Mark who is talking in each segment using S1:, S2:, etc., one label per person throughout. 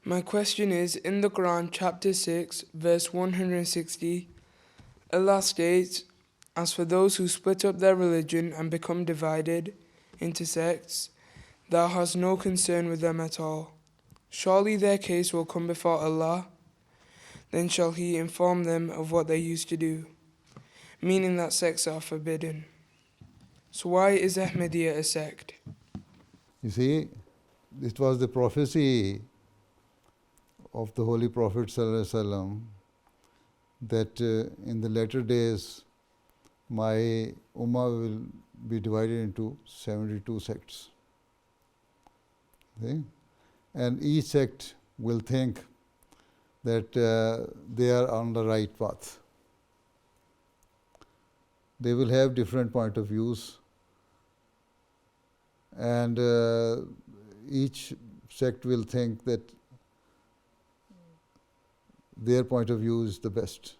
S1: My question is, in the Quran, chapter 6, verse 160, Allah states, "As for those who split up their religion and become divided into sects, Thou hast no concern with them at all. Surely their case will come before Allah, then shall He inform them of what they used to do," meaning that sects are forbidden. So why is Ahmadiyya a sect?
S2: You see, it was the prophecy of the Holy Prophet ﷺ that in the latter days my ummah will be divided into 72 sects. See? And each sect will think that they are on the right path. They will have different point of views, and each sect will think that their point of view is the best,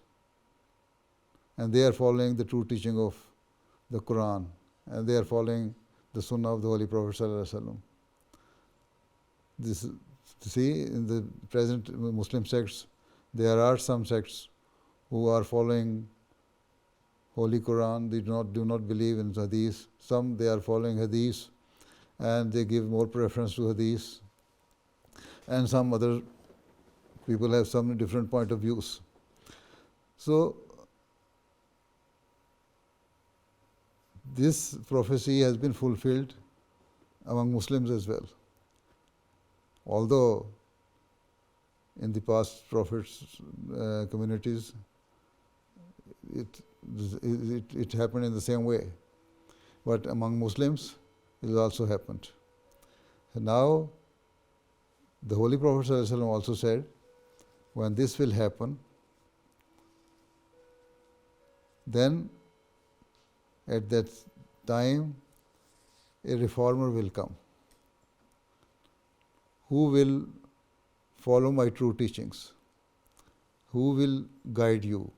S2: and they are following the true teaching of the Quran, and they are following the Sunnah of the Holy Prophet ﷺ. This, see, in the present Muslim sects, there are some sects who are following Holy Quran. They do not believe in Hadith. Some they are following Hadith, and they give more preference to Hadith. And some other people have some different point of views. So this prophecy has been fulfilled among Muslims as well. Although in the past prophets' communities, it happened in the same way, but among Muslims it also happened. And now the Holy Prophet ﷺ also said, when this will happen, then at that time a reformer will come who will follow my true teachings, who will guide you,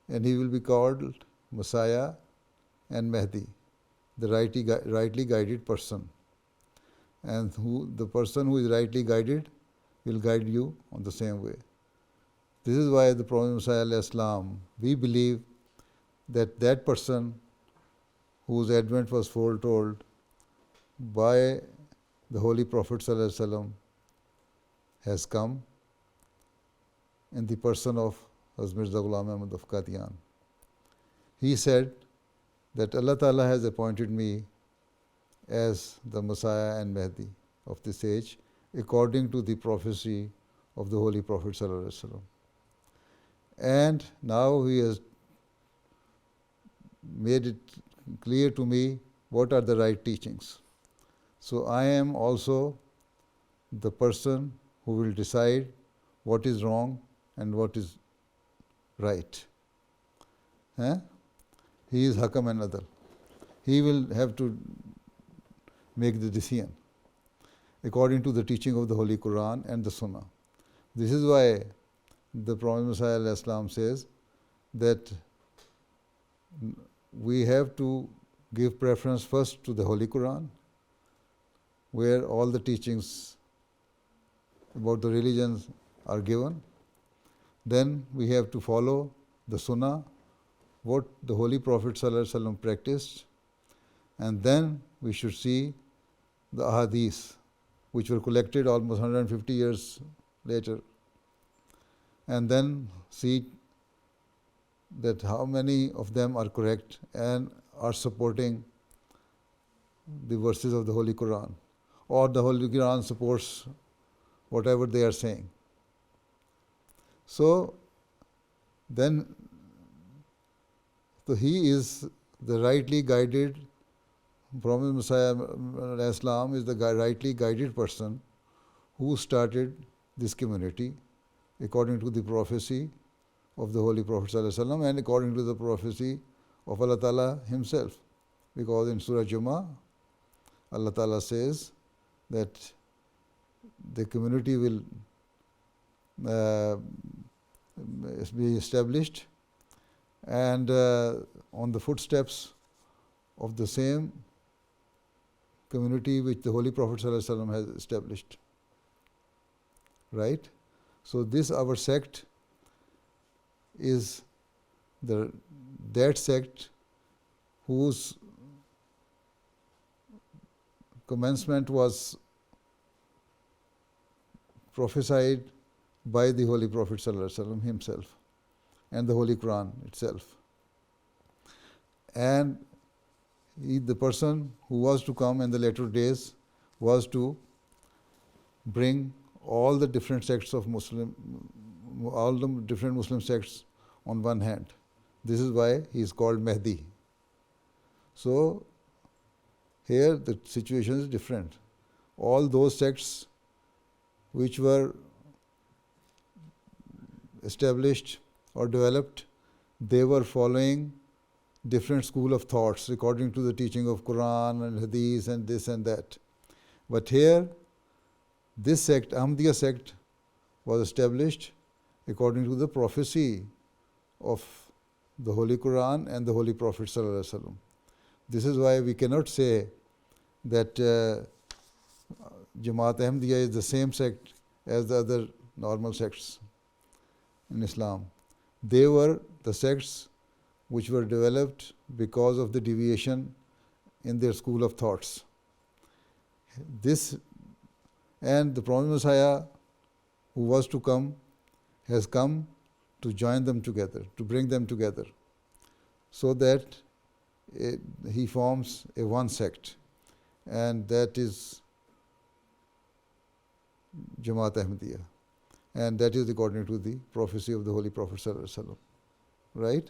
S2: and he will be called Messiah and Mahdi, the rightly guided person. And the person who is rightly guided will guide you on the same way. This is why the Prophet Messiah, we believe that that person whose advent was foretold by the Holy Prophet ﷺ has come in the person of Hazrat Mirza Ghulam Ahmad of Qadian. He said that Allah Ta'ala has appointed me as the Messiah and Mahdi of this age according to the prophecy of the Holy Prophet ﷺ. And now he has made it clear to me what are the right teachings. So I am also the person who will decide what is wrong and what is right. He is Hakam and Adal. He will have to make the decision according to the teaching of the Holy Quran and the Sunnah. This is why the Prophet Messiah says that we have to give preference first to the Holy Quran, where all the teachings about the religions are given. Then we have to follow the Sunnah, what the Holy Prophet ﷺ practiced, and then we should see the Ahadith, which were collected almost 150 years later, and then see that how many of them are correct and are supporting the verses of the Holy Quran, or the Holy Quran supports whatever they are saying. So then, he is the rightly guided, Prophet Messiah Islam is the rightly guided person who started this community according to the prophecy of the Holy Prophet ﷺ and according to the prophecy of Allah Ta'ala himself. Because in Surah Jummah, Allah Ta'ala says that the community will be established, and on the footsteps of the same community which the Holy Prophet ﷺ has established. right? So this our sect is that sect whose commencement was prophesied by the Holy Prophet ﷺ himself and the Holy Quran itself. And the person who was to come in the later days was to bring all the different sects of all the different Muslim sects on one hand. This is why he is called Mahdi. So here the situation is different. All those sects which were established or developed, they were following different school of thoughts according to the teaching of Quran and Hadith and this and that. But here, this sect, Ahmadiyya sect, was established according to the prophecy of the Holy Quran and the Holy Prophet ﷺ. This is why we cannot say that Jamaat Ahmadiyya is the same sect as the other normal sects in Islam. They were the sects which were developed because of the deviation in their school of thoughts. This and the promised Messiah who was to come has come to join them together, to bring them together, so that he forms a one sect, and that is Jamaat Ahmadiyya, and that is according to the prophecy of the Holy Prophet ﷺ, right?